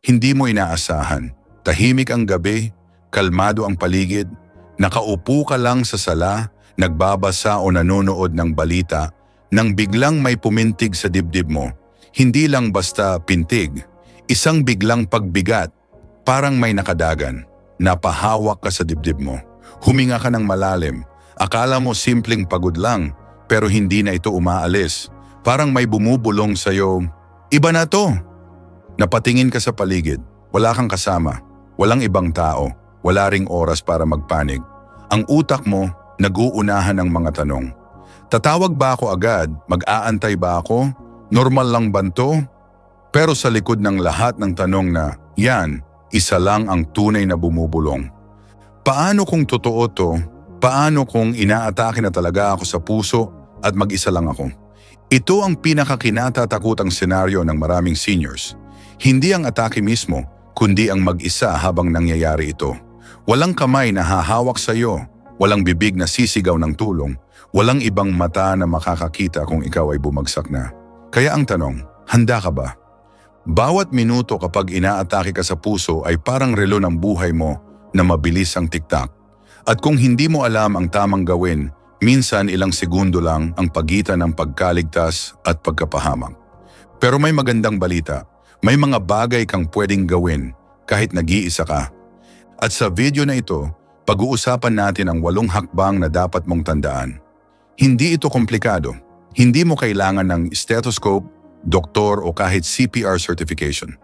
Hindi mo inaasahan. Tahimik ang gabi, kalmado ang paligid, nakaupo ka lang sa sala, nagbabasa o nanonood ng balita, nang biglang may pumintig sa dibdib mo. Hindi lang basta pintig, isang biglang pagbigat, parang may nakadagan. Napahawak ka sa dibdib mo. Huminga ka ng malalim. Akala mo simpleng pagod lang, pero hindi na ito umaalis. Parang may bumubulong sa'yo, iba na to. Napatingin ka sa paligid, wala kang kasama, walang ibang tao, wala ring oras para magpanig. Ang utak mo, nag-uunahan ng mga tanong. Tatawag ba ako agad? Mag-aantay ba ako? Normal lang ba to? Pero sa likod ng lahat ng tanong na, yan, isa lang ang tunay na bumubulong. Paano kung totoo to? Paano kung inaatake na talaga ako sa puso at mag-isa lang ako? Ito ang pinakakinatatakutang senaryo ng maraming seniors. Hindi ang atake mismo, kundi ang mag-isa habang nangyayari ito. Walang kamay na hahawak sa iyo, walang bibig na sisigaw ng tulong, walang ibang mata na makakakita kung ikaw ay bumagsak na. Kaya ang tanong, handa ka ba? Bawat minuto kapag inaatake ka sa puso ay parang relo ng buhay mo na mabilis ang tiktak. At kung hindi mo alam ang tamang gawin, minsan ilang segundo lang ang pagitan ng pagkaligtas at pagkapahamak. Pero may magandang balita, may mga bagay kang pwedeng gawin kahit nag-iisa ka. At sa video na ito, pag-uusapan natin ang 8 hakbang na dapat mong tandaan. Hindi ito komplikado. Hindi mo kailangan ng stethoscope, doktor o kahit CPR certification.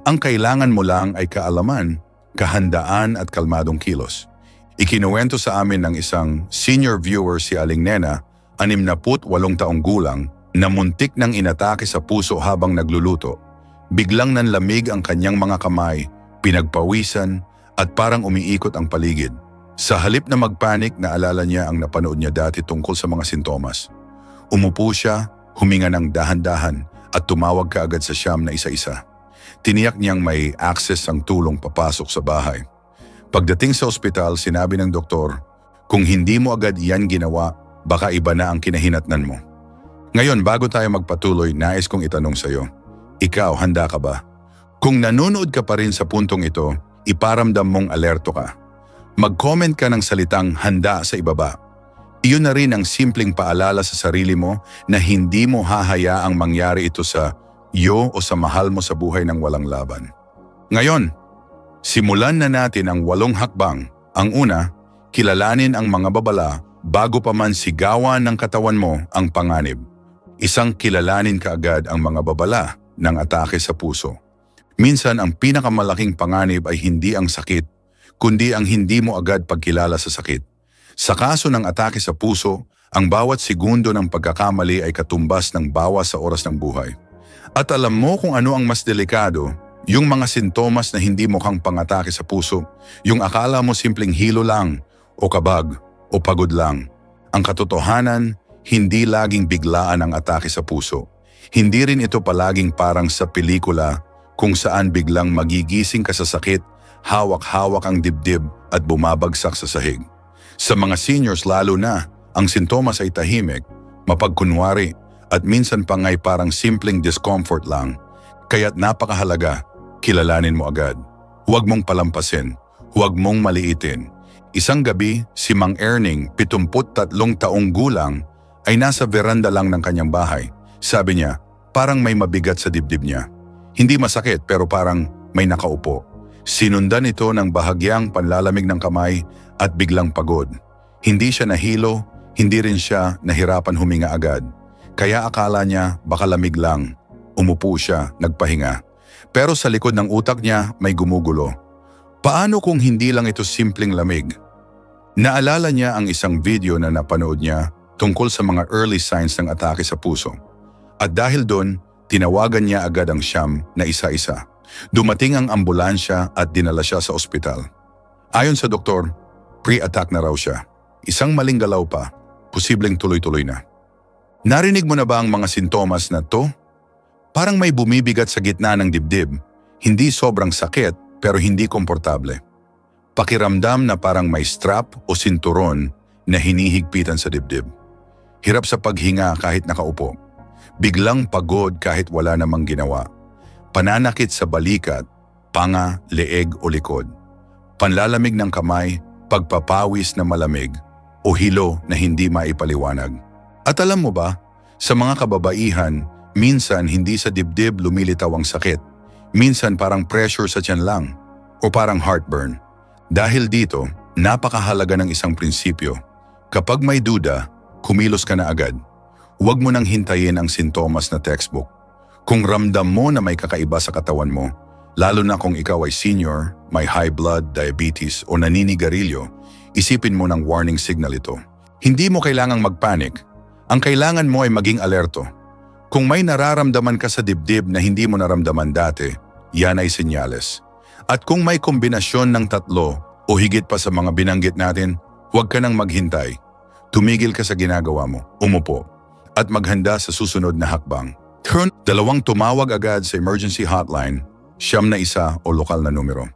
Ang kailangan mo lang ay kaalaman, kahandaan at kalmadong kilos. Ikinuwento sa amin ng isang senior viewer si Aling Nena, 68 taong gulang, na muntik nang inatake sa puso habang nagluluto. Biglang nanlamig ang kanyang mga kamay, pinagpawisan at parang umiikot ang paligid. Sa halip na magpanik, naalala niya ang napanood niya dati tungkol sa mga sintomas. Umupo siya, huminga ng dahan-dahan at tumawag kaagad sa siyam na isa-isa. Tiniyak niyang may access ang tulong papasok sa bahay. Pagdating sa ospital, sinabi ng doktor, kung hindi mo agad iyan ginawa, baka iba na ang kinahinatnan mo. Ngayon, bago tayo magpatuloy, nais kong itanong sa iyo, ikaw, handa ka ba? Kung nanonood ka pa rin sa puntong ito, iparamdam mong alerto ka. Mag-comment ka ng salitang handa sa ibaba. Iyon na rin ang simpleng paalala sa sarili mo na hindi mo hahayaang mangyari ito sa iyo o sa mahal mo sa buhay ng walang laban. Ngayon, simulan na natin ang 8 hakbang. Ang una, kilalanin ang mga babala bago pa man sigawan ng katawan mo ang panganib. Isang kilalanin kaagad ang mga babala ng atake sa puso. Minsan ang pinakamalaking panganib ay hindi ang sakit, kundi ang hindi mo agad pagkilala sa sakit. Sa kaso ng atake sa puso, ang bawat segundo ng pagkakamali ay katumbas ng bawas sa oras ng buhay. At alam mo kung ano ang mas delikado, yung mga sintomas na hindi mukhang pang-atake sa puso, yung akala mo simpleng hilo lang, o kabag, o pagod lang. Ang katotohanan, hindi laging biglaan ang atake sa puso. Hindi rin ito palaging parang sa pelikula kung saan biglang magigising ka sa sakit, hawak-hawak ang dibdib at bumabagsak sa sahig. Sa mga seniors lalo na, ang sintomas ay tahimik, mapagkunwari at minsan pa nga'y parang simpleng discomfort lang. Kaya't napakahalaga, kilalanin mo agad. Huwag mong palampasin, huwag mong maliitin. Isang gabi, si Mang Erning, 73 taong gulang, ay nasa veranda lang ng kanyang bahay. Sabi niya, parang may mabigat sa dibdib niya. Hindi masakit pero parang may nakaupo. Sinundan ito ng bahagyang panlalamig ng kamay at biglang pagod. Hindi siya nahilo, hindi rin siya nahirapan huminga agad. Kaya akala niya baka lamig lang. Umupo siya, nagpahinga. Pero sa likod ng utak niya may gumugulo. Paano kung hindi lang ito simpleng lamig? Naalala niya ang isang video na napanood niya tungkol sa mga early signs ng atake sa puso. At dahil doon, tinawagan niya agad ang siyam na isa-isa. Dumating ang ambulansya at dinala siya sa ospital. Ayon sa doktor, pre-attack na raw siya. Isang maling galaw pa, posibleng tuloy-tuloy na. Narinig mo na ba ang mga sintomas na to? Parang may bumibigat sa gitna ng dibdib. Hindi sobrang sakit pero hindi komportable. Pakiramdam na parang may strap o sinturon na hinihigpitan sa dibdib. Hirap sa paghinga kahit nakaupo. Biglang pagod kahit wala namang ginawa. Pananakit sa balikat, panga, leeg o likod. Panlalamig ng kamay, pagpapawis na malamig, o hilo na hindi maipaliwanag. At alam mo ba, sa mga kababaihan, minsan hindi sa dibdib lumilitaw ang sakit. Minsan parang pressure sa tiyan lang o parang heartburn. Dahil dito, napakahalaga ng isang prinsipyo. Kapag may duda, kumilos ka na agad. Huwag mo nang hintayin ang sintomas na textbook. Kung ramdam mo na may kakaiba sa katawan mo, lalo na kung ikaw ay senior, may high blood, diabetes o naninigarilyo, isipin mo ng warning signal ito. Hindi mo kailangang magpanik. Ang kailangan mo ay maging alerto. Kung may nararamdaman ka sa dibdib na hindi mo naramdaman dati, yan ay senyales. At kung may kombinasyon ng tatlo o higit pa sa mga binanggit natin, huwag ka nang maghintay. Tumigil ka sa ginagawa mo, umupo, at maghanda sa susunod na hakbang. Dalawang tumawag agad sa emergency hotline, 911 o lokal na numero.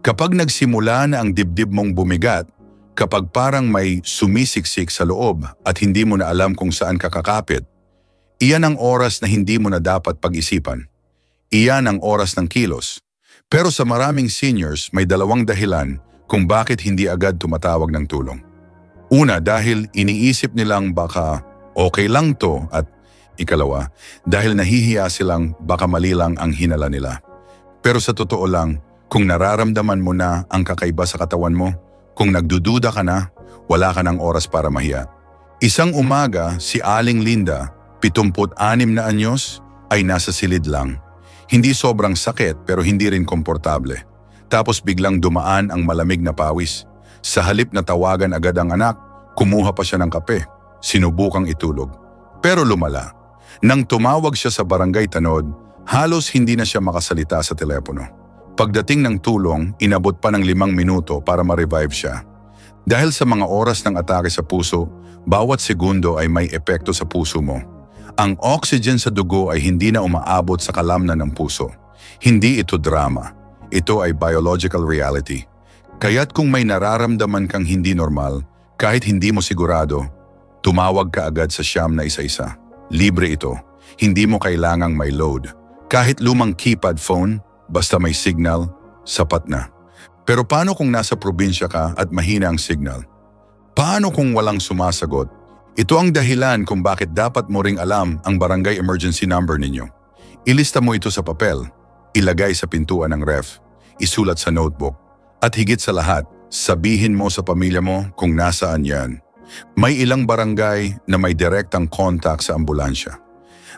Kapag nagsimula na ang dibdib mong bumigat, kapag parang may sumisiksik sa loob at hindi mo na alam kung saan kakakapit, iyan ang oras na hindi mo na dapat pag-isipan. Iyan ang oras ng kilos. Pero sa maraming seniors, may dalawang dahilan kung bakit hindi agad tumatawag ng tulong. Una, dahil iniisip nilang baka okay lang to, at ikalawa, dahil nahihiya silang baka mali lang ang hinala nila. Pero sa totoo lang, kung nararamdaman mo na ang kakaiba sa katawan mo, kung nagdududa ka na, wala ka ng oras para mahiya. Isang umaga, si Aling Linda, 76 na anyos, ay nasa silid lang. Hindi sobrang sakit pero hindi rin komportable. Tapos biglang dumaan ang malamig na pawis. Sa halip na tawagan agad ang anak, kumuha pa siya ng kape. Sinubukang itulog. Pero lumala. Nang tumawag siya sa barangay Tanod, halos hindi na siya makasalita sa telepono. Pagdating ng tulong, inabot pa ng 5 minuto para ma-revive siya. Dahil sa mga oras ng atake sa puso, bawat segundo ay may epekto sa puso mo. Ang oxygen sa dugo ay hindi na umaabot sa kalamnan ng puso. Hindi ito drama. Ito ay biological reality. Kaya't kung may nararamdaman kang hindi normal, kahit hindi mo sigurado, tumawag ka agad sa 911. Libre ito. Hindi mo kailangang may load. Kahit lumang keypad phone, basta may signal, sapat na. Pero paano kung nasa probinsya ka at mahina ang signal? Paano kung walang sumasagot? Ito ang dahilan kung bakit dapat mo ring alam ang barangay emergency number ninyo. Ilista mo ito sa papel, ilagay sa pintuan ng ref, isulat sa notebook, at higit sa lahat, sabihin mo sa pamilya mo kung nasaan yan. May ilang barangay na may direktang contact sa ambulansya.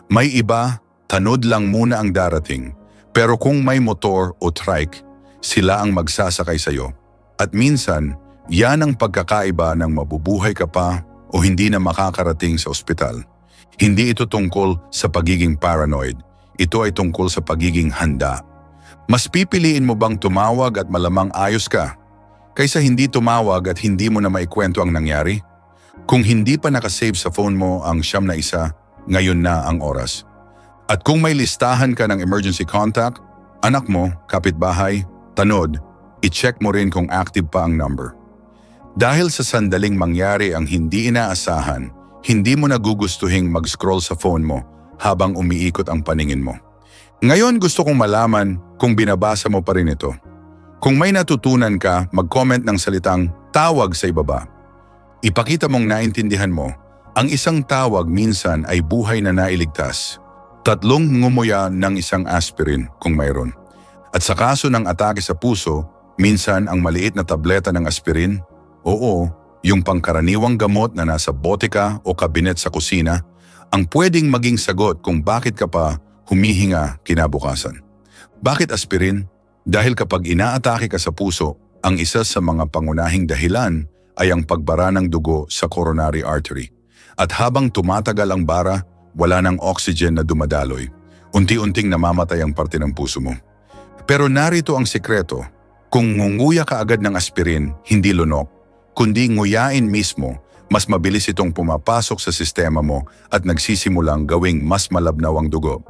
May iba, tanod lang muna ang darating, pero kung may motor o trike, sila ang magsasakay sa'yo. At minsan, yan ang pagkakaiba ng mabubuhay ka pa o hindi na makakarating sa ospital. Hindi ito tungkol sa pagiging paranoid. Ito ay tungkol sa pagiging handa. Mas pipiliin mo bang tumawag at malamang ayos ka, kaysa hindi tumawag at hindi mo na maikwento ang nangyari? Kung hindi pa nakasave sa phone mo ang 911, ngayon na ang oras. At kung may listahan ka ng emergency contact, anak mo, kapitbahay, tanod, i-check mo rin kung active pa ang number. Dahil sa sandaling mangyari ang hindi inaasahan, hindi mo nagugustuhing mag-scroll sa phone mo habang umiikot ang paningin mo. Ngayon gusto kong malaman kung binabasa mo pa rin ito. Kung may natutunan ka, mag-comment ng salitang tawag sa ibaba. Ipakita mong naintindihan mo, ang isang tawag minsan ay buhay na nailigtas. 3 ngumuya ng isang aspirin kung mayroon. At sa kaso ng atake sa puso, minsan ang maliit na tableta ng aspirin, oo, yung pangkaraniwang gamot na nasa botika o kabinet sa kusina, ang pwedeng maging sagot kung bakit ka pa humihinga kinabukasan. Bakit aspirin? Dahil kapag inaatake ka sa puso, ang isa sa mga pangunahing dahilan ay ang pagbara ng dugo sa coronary artery. At habang tumatagal ang bara, wala ng oxygen na dumadaloy. Unti-unting namamatay ang parte ng puso mo. Pero narito ang sikreto. Kung ngunguya ka agad ng aspirin, hindi lunok, kundi nguyain mismo, mas mabilis itong pumapasok sa sistema mo at nagsisimulang gawing mas malabnaw ang dugo.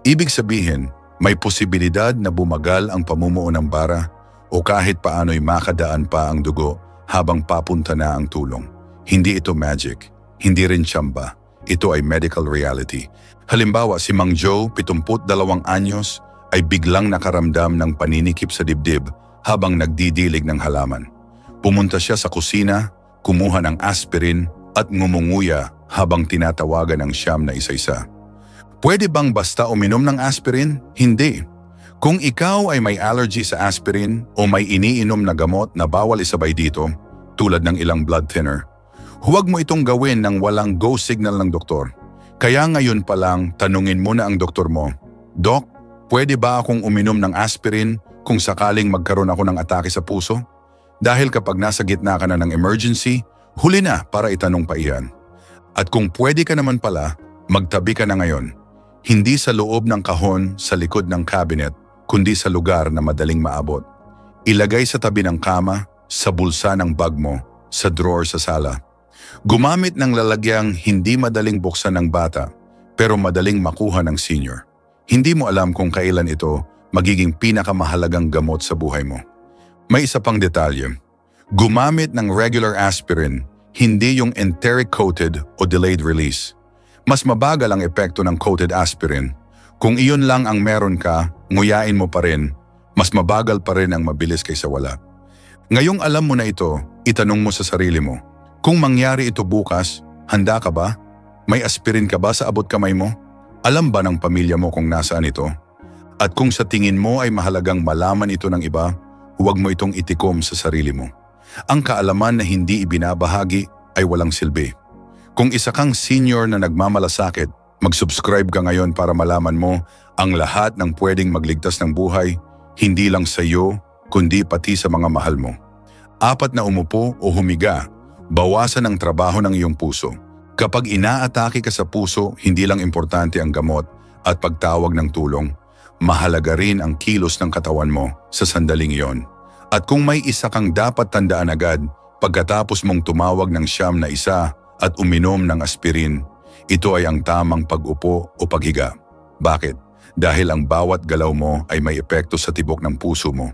Ibig sabihin, may posibilidad na bumagal ang pamumuo ng bara o kahit paano'y makadaan pa ang dugo habang papunta na ang tulong. Hindi ito magic, hindi rin tsamba. Ito ay medical reality. Halimbawa, si Mang Joe, 72 anyos, ay biglang nakaramdam ng paninikip sa dibdib habang nagdidilig ng halaman. Pumunta siya sa kusina, kumuha ng aspirin at ngumunguya habang tinatawagan ang siyam na isa-isa. Pwede bang basta uminom ng aspirin? Hindi. Kung ikaw ay may allergy sa aspirin o may iniinom na gamot na bawal isabay dito, tulad ng ilang blood thinner, huwag mo itong gawin nang walang go signal ng doktor. Kaya ngayon pa lang, tanungin mo na ang doktor mo, "Doc, pwede ba akong uminom ng aspirin kung sakaling magkaroon ako ng atake sa puso?" Dahil kapag nasa gitna ka na ng emergency, huli na para itanong pa iyan. At kung pwede ka naman pala, magtabi ka na ngayon. Hindi sa loob ng kahon sa likod ng cabinet, kundi sa lugar na madaling maabot. Ilagay sa tabi ng kama, sa bulsa ng bag mo, sa drawer sa sala. Gumamit ng lalagyang hindi madaling buksan ng bata, pero madaling makuha ng senior. Hindi mo alam kung kailan ito magiging pinakamahalagang gamot sa buhay mo. May isa pang detalye. Gumamit ng regular aspirin, hindi yung enteric-coated o delayed release. Mas mabagal ang epekto ng coated aspirin. Kung iyon lang ang meron ka, nguyain mo pa rin, mas mabagal pa rin ang mabilis kaysa wala. Ngayong alam mo na ito, itanong mo sa sarili mo, kung mangyari ito bukas, handa ka ba? May aspirin ka ba sa abot kamay mo? Alam ba ng pamilya mo kung nasaan ito? At kung sa tingin mo ay mahalagang malaman ito ng iba, huwag mo itong itikom sa sarili mo. Ang kaalaman na hindi ibinabahagi ay walang silbi. Kung isa kang senior na nagmamalasakit, mag-subscribe ka ngayon para malaman mo ang lahat ng pwedeng magligtas ng buhay, hindi lang sa iyo, kundi pati sa mga mahal mo. 4 na umupo o humiga, bawasan ang trabaho ng iyong puso. Kapag inaatake ka sa puso, hindi lang importante ang gamot at pagtawag ng tulong. Mahalaga rin ang kilos ng katawan mo sa sandaling iyon. At kung may isa kang dapat tandaan agad, pagkatapos mong tumawag ng siyam na isa at uminom ng aspirin, ito ay ang tamang pag-upo o paghiga. Bakit? Dahil ang bawat galaw mo ay may epekto sa tibok ng puso mo.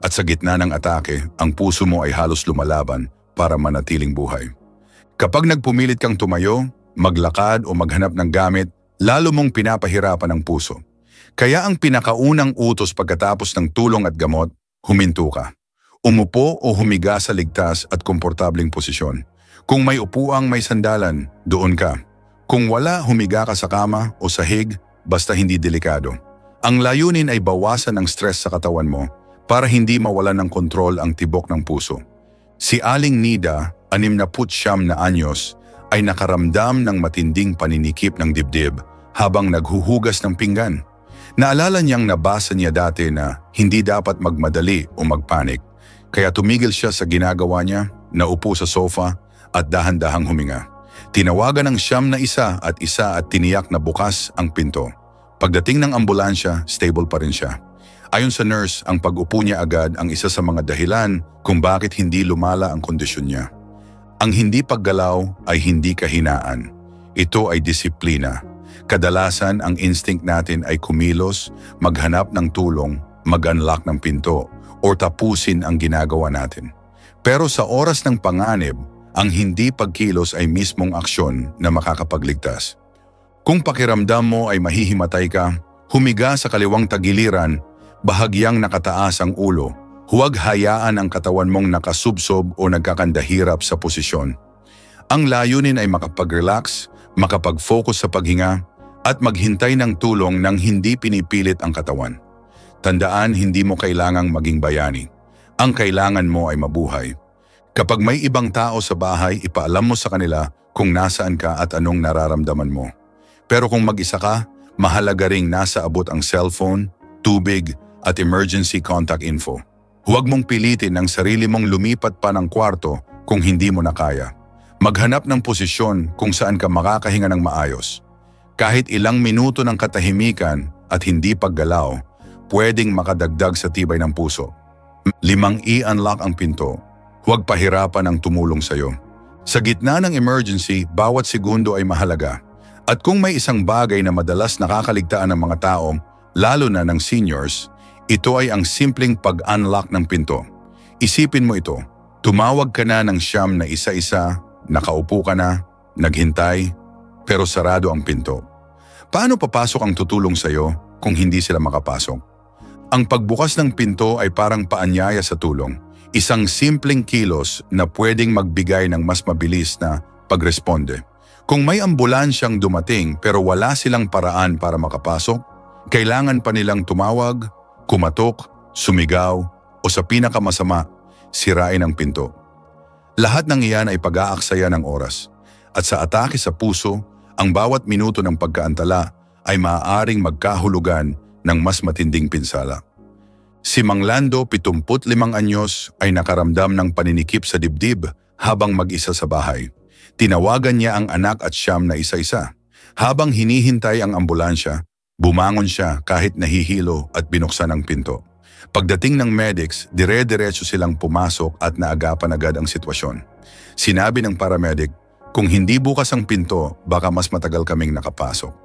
At sa gitna ng atake, ang puso mo ay halos lumalaban para manatiling buhay. Kapag nagpumilit kang tumayo, maglakad o maghanap ng gamit, lalo mong pinapahirapan ang puso. Kaya ang pinakaunang utos pagkatapos ng tulong at gamot, huminto ka. Umupo o humiga sa ligtas at komportabling posisyon. Kung may upuang may sandalan, doon ka. Kung wala, humiga ka sa kama o sahig, basta hindi delikado. Ang layunin ay bawasan ang stress sa katawan mo para hindi mawalan ng kontrol ang tibok ng puso. Si Aling Nida, 69 na anyos, ay nakaramdam ng matinding paninikip ng dibdib habang naghuhugas ng pinggan. Naalala niyang nabasa niya dati na hindi dapat magmadali o magpanik, kaya tumigil siya sa ginagawa niya, naupo sa sofa at dahan-dahang huminga. Tinawagan ng siyam na isa at tiniyak na bukas ang pinto. Pagdating ng ambulansya, stable pa rin siya. Ayon sa nurse, ang pag-upo niya agad ang isa sa mga dahilan kung bakit hindi lumala ang kondisyon niya. Ang hindi paggalaw ay hindi kahinaan. Ito ay disiplina. Kadalasan ang instinct natin ay kumilos, maghanap ng tulong, mag-unlock ng pinto, o tapusin ang ginagawa natin. Pero sa oras ng panganib, ang hindi pagkilos ay mismong aksyon na makakapagligtas. Kung pakiramdam mo ay mahihimatay ka, humiga sa kaliwang tagiliran, bahagyang nakataas ang ulo. Huwag hayaan ang katawan mong nakasubsob o nagkakandahirap sa posisyon. Ang layunin ay makapag-relax, makapag-focus sa paghinga, at maghintay ng tulong nang hindi pinipilit ang katawan. Tandaan, hindi mo kailangang maging bayani. Ang kailangan mo ay mabuhay. Kapag may ibang tao sa bahay, ipaalam mo sa kanila kung nasaan ka at anong nararamdaman mo. Pero kung mag-isa ka, mahalaga ring nasa abot ang cellphone, tubig at emergency contact info. Huwag mong pilitin ang sarili mong lumipat pa ng kwarto kung hindi mo na kaya. Maghanap ng posisyon kung saan ka makakahinga ng maayos. Kahit ilang minuto ng katahimikan at hindi paggalaw, pwedeng makadagdag sa tibay ng puso. 5, i-unlock ang pinto. Huwag pahirapan ang tumulong sa'yo. Sa gitna ng emergency, bawat segundo ay mahalaga. At kung may isang bagay na madalas nakakaligtaan ng mga tao, lalo na ng seniors, ito ay ang simpleng pag-unlock ng pinto. Isipin mo ito, tumawag ka na ng siyam na isa-isa, nakaupo ka na, naghintay, pero sarado ang pinto. Paano papasok ang tutulong sa'yo kung hindi sila makapasok? Ang pagbukas ng pinto ay parang paanyaya sa tulong. Isang simpleng kilos na pwedeng magbigay ng mas mabilis na pagresponde. Kung may ambulansyang dumating pero wala silang paraan para makapasok, kailangan pa nilang tumawag, kumatok, sumigaw, o sa pinakamasama, sirain ang pinto. Lahat ng iyan ay pag-aaksaya ng oras. At sa atake sa puso, ang bawat minuto ng pagkaantala ay maaaring magkahulugan ng mas matinding pinsala. Si Mang Lando, 75 anyos, ay nakaramdam ng paninikip sa dibdib habang mag-isa sa bahay. Tinawagan niya ang anak at siyam na isa-isa. Habang hinihintay ang ambulansya, bumangon siya kahit nahihilo at binuksan ang pinto. Pagdating ng medics, dire-diretso silang pumasok at naagapan agad ang sitwasyon. Sinabi ng paramedic, kung hindi bukas ang pinto, baka mas matagal kaming nakapasok.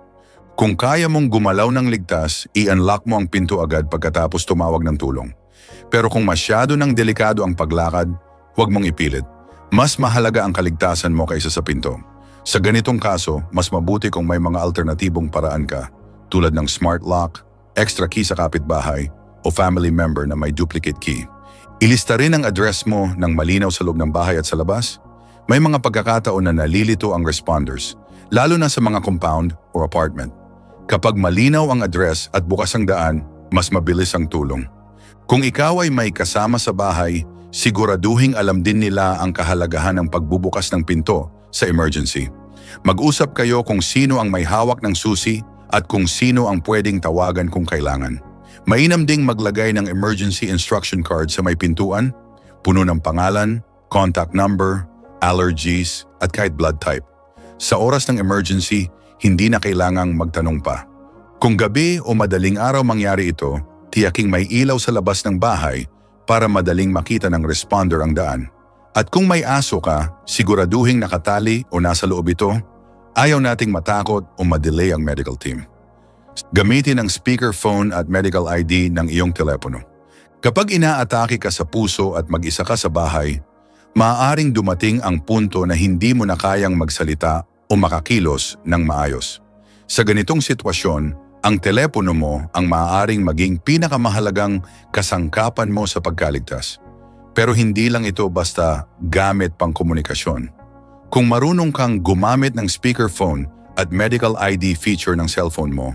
Kung kaya mong gumalaw ng ligtas, i-unlock mo ang pinto agad pagkatapos tumawag ng tulong. Pero kung masyado ng delikado ang paglakad, huwag mong ipilit. Mas mahalaga ang kaligtasan mo kaysa sa pinto. Sa ganitong kaso, mas mabuti kung may mga alternatibong paraan ka, tulad ng smart lock, extra key sa kapitbahay, o family member na may duplicate key. Ilista rin ang address mo ng malinaw sa loob ng bahay at sa labas. May mga pagkakataon na nalilito ang responders, lalo na sa mga compound o apartment. Kapag malinaw ang address at bukas ang daan, mas mabilis ang tulong. Kung ikaw ay may kasama sa bahay, siguraduhing alam din nila ang kahalagahan ng pagbubukas ng pinto sa emergency. Mag-usap kayo kung sino ang may hawak ng susi at kung sino ang pwedeng tawagan kung kailangan. Mainam ding maglagay ng emergency instruction card sa may pintuan, puno ng pangalan, contact number, allergies at kahit blood type. Sa oras ng emergency, hindi na kailangang magtanong pa. Kung gabi o madaling araw mangyari ito, tiyaking may ilaw sa labas ng bahay para madaling makita ng responder ang daan. At kung may aso ka, siguraduhing nakatali o nasa loob ito, ayaw nating matakot o madelay ang medical team. Gamitin ang speakerphone at medical ID ng iyong telepono. Kapag inaatake ka sa puso at mag-isa ka sa bahay, maaaring dumating ang punto na hindi mo na kayang magsalita o makakilos ng maayos. Sa ganitong sitwasyon, ang telepono mo ang maaaring maging pinakamahalagang kasangkapan mo sa pagkaligtas. Pero hindi lang ito basta gamit pang komunikasyon. Kung marunong kang gumamit ng speakerphone at medical ID feature ng cellphone mo,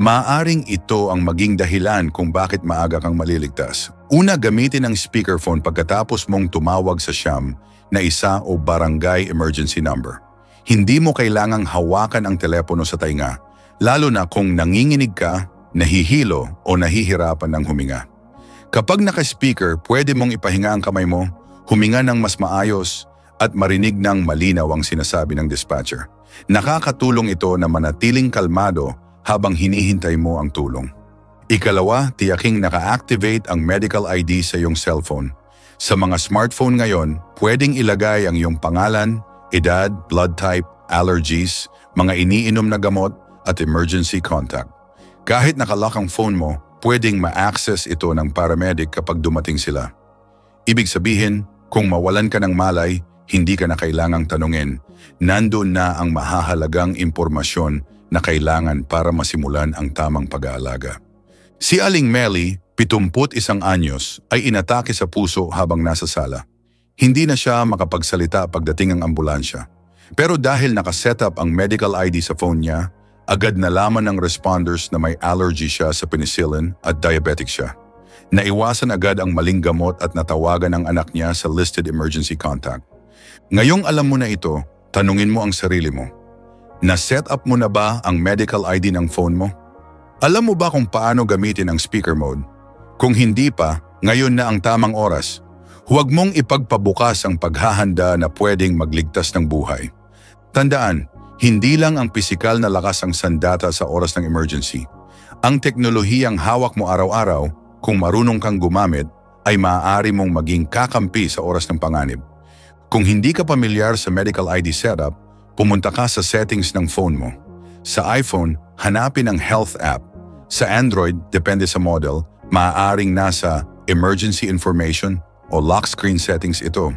maaaring ito ang maging dahilan kung bakit maaga kang maliligtas. Una, gamitin ang speakerphone pagkatapos mong tumawag sa siyam na isa o barangay emergency number. Hindi mo kailangang hawakan ang telepono sa tainga, lalo na kung nanginginig ka, nahihilo o nahihirapan ng huminga. Kapag naka-speaker, pwede mong ipahinga ang kamay mo, huminga ng mas maayos at marinig ng malinaw ang sinasabi ng dispatcher. Nakakatulong ito na manatiling kalmado habang hinihintay mo ang tulong. Ikalawa, tiyaking naka-activate ang medical ID sa iyong cellphone. Sa mga smartphone ngayon, pwedeng ilagay ang iyong pangalan, edad, blood type, allergies, mga iniinom na gamot at emergency contact. Kahit nakalock ang phone mo, pwedeng ma-access ito ng paramedic kapag dumating sila. Ibig sabihin, kung mawalan ka ng malay, hindi ka na kailangang tanungin. Nandun na ang mahahalagang impormasyon na kailangan para masimulan ang tamang pag-aalaga. Si Aling Melly, 71 anyos, ay inatake sa puso habang nasa sala. Hindi na siya makapagsalita pagdating ang ambulansya. Pero dahil nakasetup ang medical ID sa phone niya, agad nalaman ng responders na may allergy siya sa penicillin at diabetic siya. Naiwasan agad ang maling gamot at natawagan ang anak niya sa listed emergency contact. Ngayong alam mo na ito, tanungin mo ang sarili mo. Na-set up mo na ba ang medical ID ng phone mo? Alam mo ba kung paano gamitin ang speaker mode? Kung hindi pa, ngayon na ang tamang oras. Huwag mong ipagpabukas ang paghahanda na pwedeng magligtas ng buhay. Tandaan, hindi lang ang pisikal na lakas ang sandata sa oras ng emergency. Ang teknolohiyang hawak mo araw-araw, kung marunong kang gumamit, ay maaari mong maging kakampi sa oras ng panganib. Kung hindi ka pamilyar sa medical ID setup, pumunta ka sa settings ng phone mo. Sa iPhone, hanapin ang Health app. Sa Android, depende sa model, maaaring nasa Emergency Information o lock screen settings ito.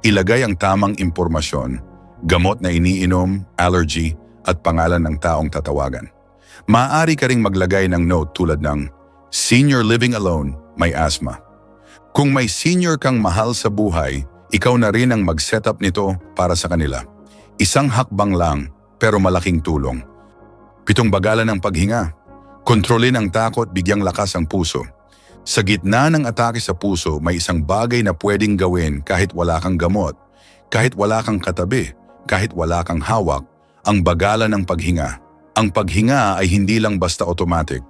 Ilagay ang tamang impormasyon, gamot na iniinom, allergy, at pangalan ng taong tatawagan. Maaari ka ring maglagay ng note tulad ng Senior living alone, may asthma. Kung may senior kang mahal sa buhay, ikaw na rin ang mag-setup nito para sa kanila. Isang hakbang lang, pero malaking tulong. 7 bagalan ng paghinga. Kontrolin ang takot, bigyang lakas ang puso. Sa gitna ng atake sa puso, may isang bagay na pwedeng gawin kahit wala kang gamot, kahit wala kang katabi, kahit wala kang hawak, ang bagalan ng paghinga. Ang paghinga ay hindi lang basta automatic.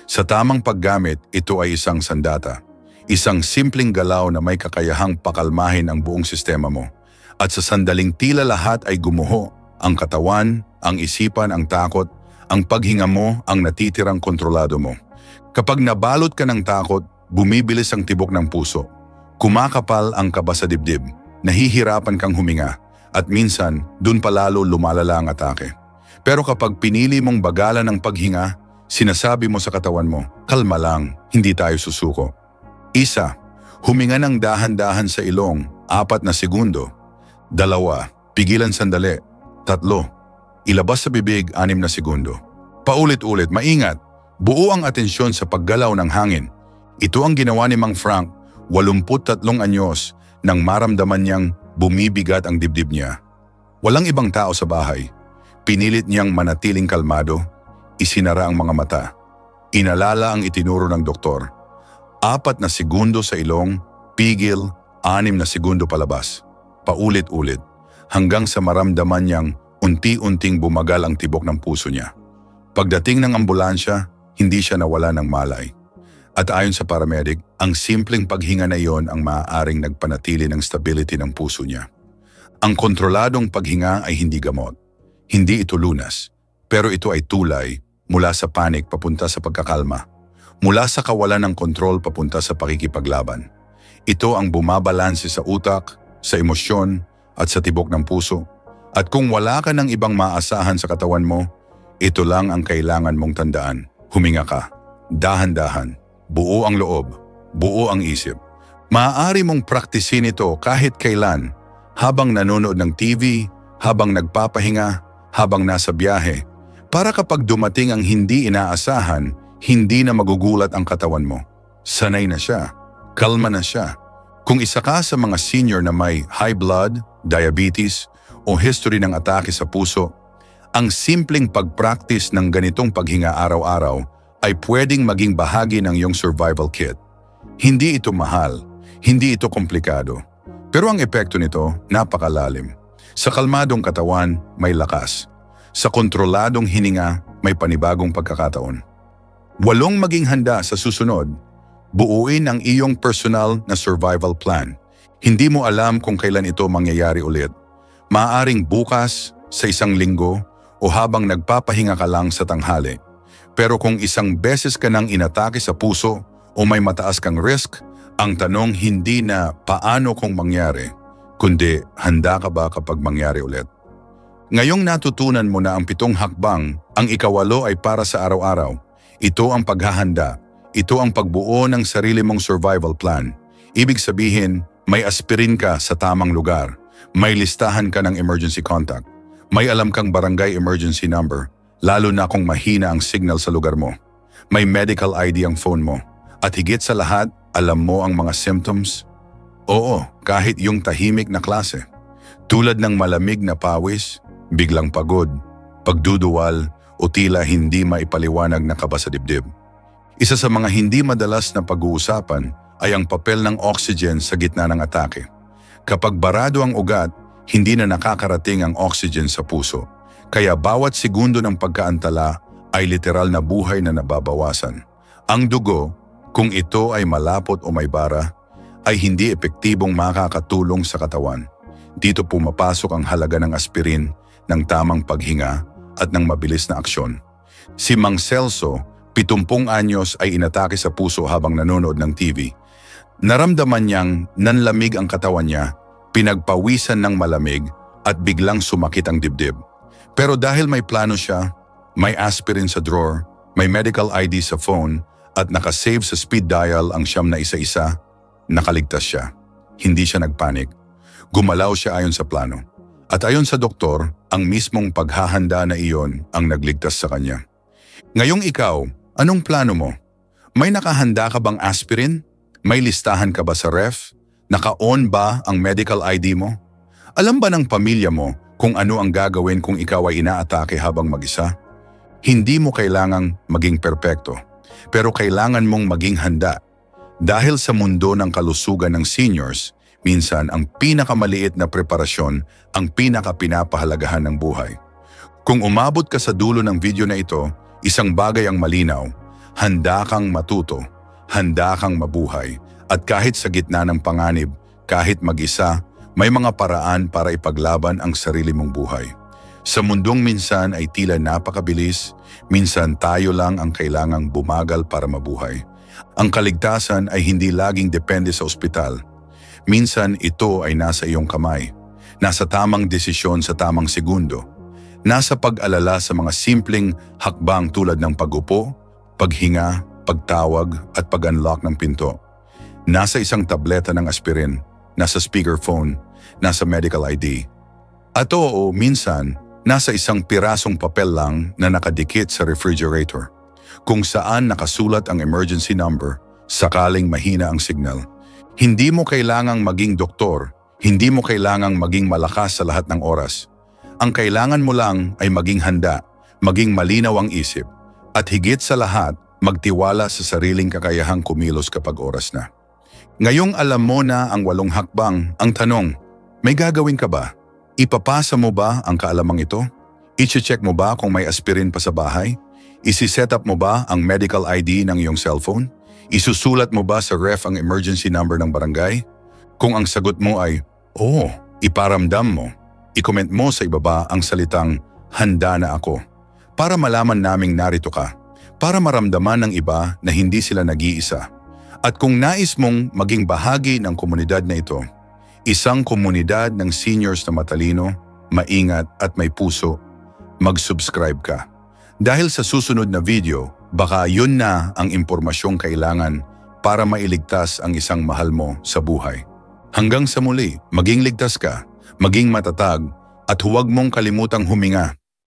Sa tamang paggamit, ito ay isang sandata. Isang simpleng galaw na may kakayahang pakalmahin ang buong sistema mo. At sa sandaling tila lahat ay gumuho, ang katawan, ang isipan, ang takot, ang paghinga mo ang natitirang kontrolado mo. Kapag nabalot ka ng takot, bumibilis ang tibok ng puso. Kumakapal ang kaba sa dibdib, nahihirapan kang huminga, at minsan, dun palalo lumalala ang atake. Pero kapag pinili mong bagalan ng paghinga, sinasabi mo sa katawan mo, kalma lang, hindi tayo susuko. 1. Huminga ng dahan-dahan sa ilong, 4 na segundo. 2. Pigilan sandali. 3. Ilabas sa bibig, 6 na segundo. Paulit-ulit, maingat. Buo ang atensyon sa paggalaw ng hangin. Ito ang ginawa ni Mang Frank, 83 anyos, nang maramdaman niyang bumibigat ang dibdib niya. Walang ibang tao sa bahay. Pinilit niyang manatiling kalmado. Isinara ang mga mata. Inalala ang itinuro ng doktor. 4 na segundo sa ilong, pigil, 6 na segundo palabas. Paulit-ulit, hanggang sa maramdaman niyang unti-unting bumagal ang tibok ng puso niya. Pagdating ng ambulansya, hindi siya nawala ng malay. At ayon sa paramedic, ang simpleng paghinga na iyon ang maaaring nagpanatili ng stability ng puso niya. Ang kontroladong paghinga ay hindi gamot. Hindi ito lunas, pero ito ay tulay mula sa panik papunta sa pagkakalma, mula sa kawalan ng kontrol papunta sa pakikipaglaban. Ito ang bumabalanse sa utak, sa emosyon, at sa tibok ng puso. At kung wala ka ng ibang maasahan sa katawan mo, ito lang ang kailangan mong tandaan. Huminga ka, dahan-dahan, buo ang loob, buo ang isip. Maaari mong praktisin ito kahit kailan, habang nanonood ng TV, habang nagpapahinga, habang nasa biyahe, para kapag dumating ang hindi inaasahan, hindi na magugulat ang katawan mo. Sanay na siya, kalma na siya. Kung isa ka sa mga senior na may high blood, diabetes, o history ng atake sa puso, ang simpleng pag-practice ng ganitong paghinga araw-araw ay pwedeng maging bahagi ng iyong survival kit. Hindi ito mahal, hindi ito komplikado, pero ang epekto nito napakalalim. Sa kalmadong katawan, may lakas. Sa kontroladong hininga, may panibagong pagkakataon. 8, maging handa sa susunod. Buuin ang iyong personal na survival plan. Hindi mo alam kung kailan ito mangyayari ulit. Maaaring bukas, sa 1 linggo, o habang nagpapahinga ka lang sa tanghali. Pero kung 1 beses ka nang inatake sa puso o may mataas kang risk, ang tanong hindi na paano kung mangyari, kundi handa ka ba kapag mangyari ulit. Ngayong natutunan mo na ang 7 hakbang, ang 8 ay para sa araw-araw. Ito ang paghahanda. Ito ang pagbuo ng sarili mong survival plan. Ibig sabihin, may aspirin ka sa tamang lugar. May listahan ka ng emergency contact. May alam kang barangay emergency number, lalo na kung mahina ang signal sa lugar mo. May medical ID ang phone mo. At higit sa lahat, alam mo ang mga symptoms? Oo, kahit yung tahimik na klase. Tulad ng malamig na pawis, biglang pagod, pagduduwal, o tila hindi maipaliwanag na kaba sa dibdib. Isa sa mga hindi madalas na pag-uusapan ay ang papel ng oxygen sa gitna ng atake. Kapag barado ang ugat, hindi na nakakarating ang oxygen sa puso. Kaya bawat segundo ng pagkaantala ay literal na buhay na nababawasan. Ang dugo, kung ito ay malapot o may bara, ay hindi epektibong makakatulong sa katawan. Dito pumapasok ang halaga ng aspirin, ng tamang paghinga, at ng mabilis na aksyon. Si Mang Celso, 70 anyos ay inatake sa puso habang nanonood ng TV. Naramdaman niyang nanlamig ang katawan niya, pinagpawisan ng malamig at biglang sumakit ang dibdib. Pero dahil may plano siya, may aspirin sa drawer, may medical ID sa phone at nakasave sa speed dial ang siyam na isa-isa, nakaligtas siya. Hindi siya nagpanik. Gumalaw siya ayon sa plano. At ayon sa doktor, ang mismong paghahanda na iyon ang nagligtas sa kanya. Ngayong ikaw, anong plano mo? May nakahanda ka bang aspirin? May listahan ka ba sa ref? Naka-on ba ang medical ID mo? Alam ba ng pamilya mo kung ano ang gagawin kung ikaw ay inaatake habang mag-isa? Hindi mo kailangang maging perpekto, pero kailangan mong maging handa. Dahil sa mundo ng kalusugan ng seniors, minsan ang pinakamaliit na preparasyon ang pinakapinapahalagahan ng buhay. Kung umabot ka sa dulo ng video na ito, isang bagay ang malinaw: handa kang matuto, handa kang mabuhay, at kahit sa gitna ng panganib, kahit mag-isa, may mga paraan para ipaglaban ang sarili mong buhay. Sa mundong minsan ay tila napakabilis, minsan tayo lang ang kailangang bumagal para mabuhay. Ang kaligtasan ay hindi laging depende sa ospital. Minsan ito ay nasa iyong kamay, nasa tamang desisyon sa tamang segundo, nasa pag-alala sa mga simpleng hakbang tulad ng pag-upo, paghinga, pagtawag at pag-unlock ng pinto. Nasa isang tableta ng aspirin, nasa speakerphone, nasa medical ID. At oo, minsan, nasa isang pirasong papel lang na nakadikit sa refrigerator, kung saan nakasulat ang emergency number sakaling mahina ang signal. Hindi mo kailangang maging doktor, hindi mo kailangang maging malakas sa lahat ng oras. Ang kailangan mo lang ay maging handa, maging malinaw ang isip, at higit sa lahat, magtiwala sa sariling kakayahang kumilos kapag oras na. Ngayong alam mo na ang 8 hakbang, ang tanong, may gagawin ka ba? Ipapasa mo ba ang kaalamang ito? I-check mo ba kung may aspirin pa sa bahay? Isi-set up mo ba ang medical ID ng iyong cellphone? Isusulat mo ba sa ref ang emergency number ng barangay? Kung ang sagot mo ay, oo, iparamdam mo. I-comment mo sa ibaba ang salitang, handa na ako. Para malaman naming narito ka. Para maramdaman ng iba na hindi sila nag-iisa. At kung nais mong maging bahagi ng komunidad na ito, isang komunidad ng seniors na matalino, maingat at may puso, mag-subscribe ka. Dahil sa susunod na video, baka yun na ang impormasyong kailangan para mailigtas ang isang mahal mo sa buhay. Hanggang sa muli, maging ligtas ka, maging matatag, at huwag mong kalimutang huminga.